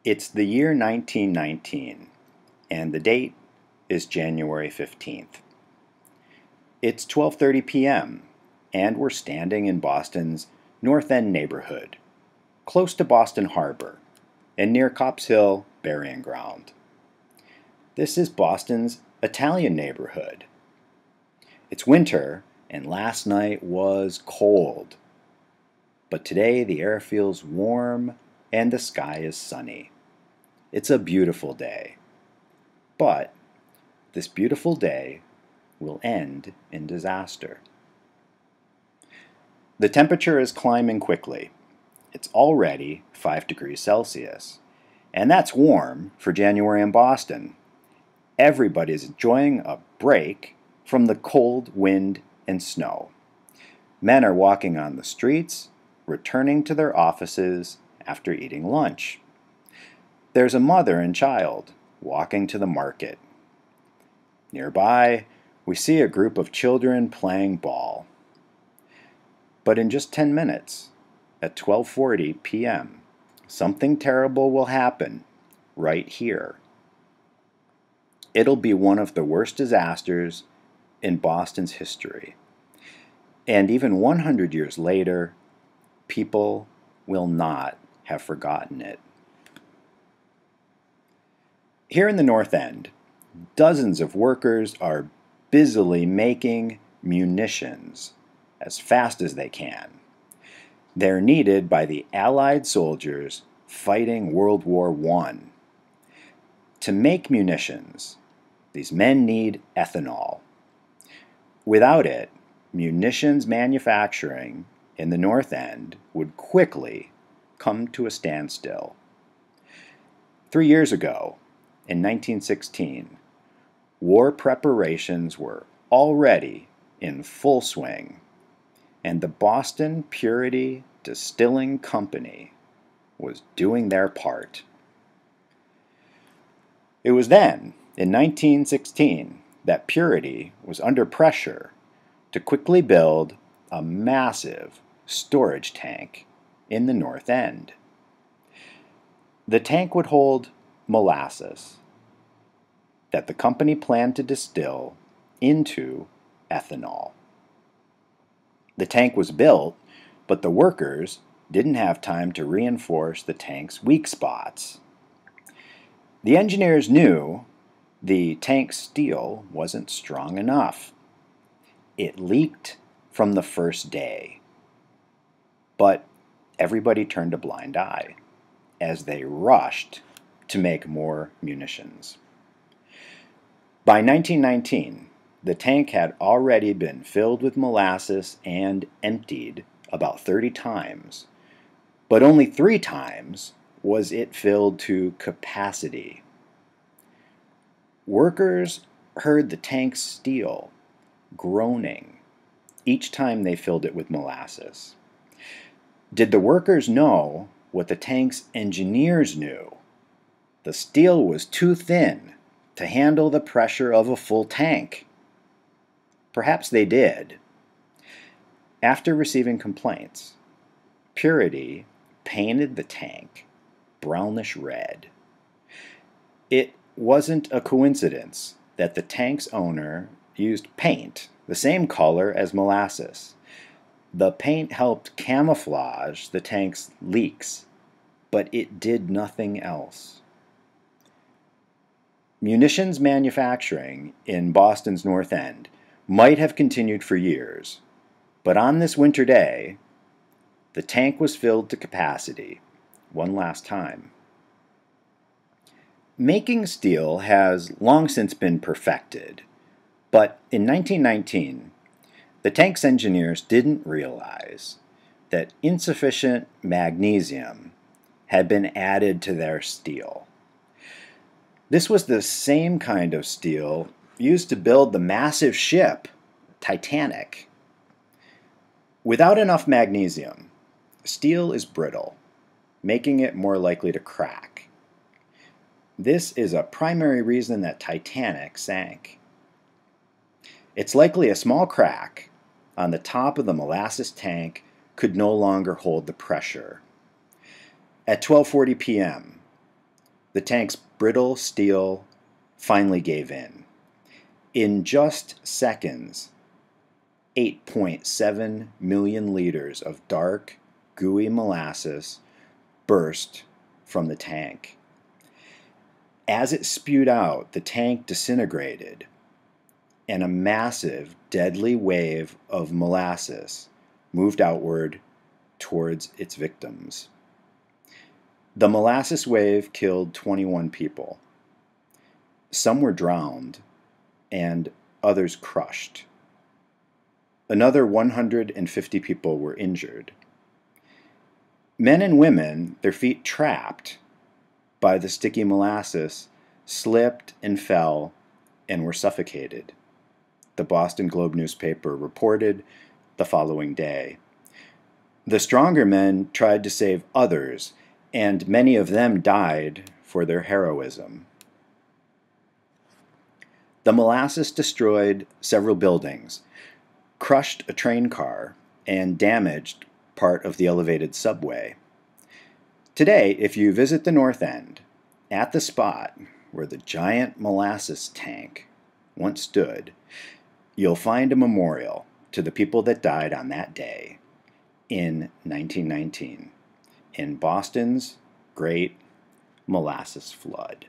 It's the year 1919, and the date is January 15th. It's 12:30 p.m., and we're standing in Boston's North End neighborhood, close to Boston Harbor, and near Copp's Hill Burying Ground. This is Boston's Italian neighborhood. It's winter, and last night was cold. But today the air feels warm and the sky is sunny. It's a beautiful day. But this beautiful day will end in disaster. The temperature is climbing quickly. It's already 5 degrees Celsius. And that's warm for January in Boston. Everybody's enjoying a break from the cold wind and snow. Men are walking on the streets, returning to their offices after eating lunch. There's a mother and child walking to the market. Nearby, we see a group of children playing ball. But in just 10 minutes, at 12:40 p.m., something terrible will happen right here. It'll be one of the worst disasters in Boston's history. And even 100 years later, people will not have forgotten it. Here in the North End, dozens of workers are busily making munitions as fast as they can. They're needed by the Allied soldiers fighting World War I. To make munitions, these men need ethanol. Without it, munitions manufacturing in the North End would quickly come to a standstill. 3 years ago, in 1916, war preparations were already in full swing, and the Boston Purity Distilling Company was doing their part. It was then, in 1916, that Purity was under pressure to quickly build a massive storage tank in the North End. The tank would hold molasses that the company planned to distill into ethanol. The tank was built, but the workers didn't have time to reinforce the tank's weak spots. The engineers knew the tank's steel wasn't strong enough. It leaked from the first day. But everybody turned a blind eye as they rushed to make more munitions. By 1919, the tank had already been filled with molasses and emptied about 30 times, but only 3 times was it filled to capacity. Workers heard the tank's steel groaning each time they filled it with molasses. Did the workers know what the tank's engineers knew? The steel was too thin to handle the pressure of a full tank. Perhaps they did. After receiving complaints, Purity painted the tank brownish red. It wasn't a coincidence that the tank's owner used paint the same color as molasses. The paint helped camouflage the tank's leaks, but it did nothing else. Munitions manufacturing in Boston's North End might have continued for years, but on this winter day, the tank was filled to capacity one last time. Making steel has long since been perfected, but in 1919, the tank's engineers didn't realize that insufficient magnesium had been added to their steel. This was the same kind of steel used to build the massive ship, Titanic. Without enough magnesium, steel is brittle, making it more likely to crack. This is a primary reason that Titanic sank. It's likely a small crack on the top of the molasses tank could no longer hold the pressure. At 12:40 p.m., The tank's brittle steel finally gave in. In just seconds, 8.7 million liters of dark, gooey molasses burst from the tank. As it spewed out, the tank disintegrated, and a massive, deadly wave of molasses moved outward towards its victims. The molasses wave killed 21 people. Some were drowned, and others crushed. Another 150 people were injured. Men and women, their feet trapped by the sticky molasses, slipped and fell and were suffocated. The Boston Globe newspaper reported the following day. The stronger men tried to save others, and many of them died for their heroism. The molasses destroyed several buildings, crushed a train car, and damaged part of the elevated subway. Today, if you visit the North End, at the spot where the giant molasses tank once stood, you'll find a memorial to the people that died on that day in 1919 in Boston's Great Molasses Flood.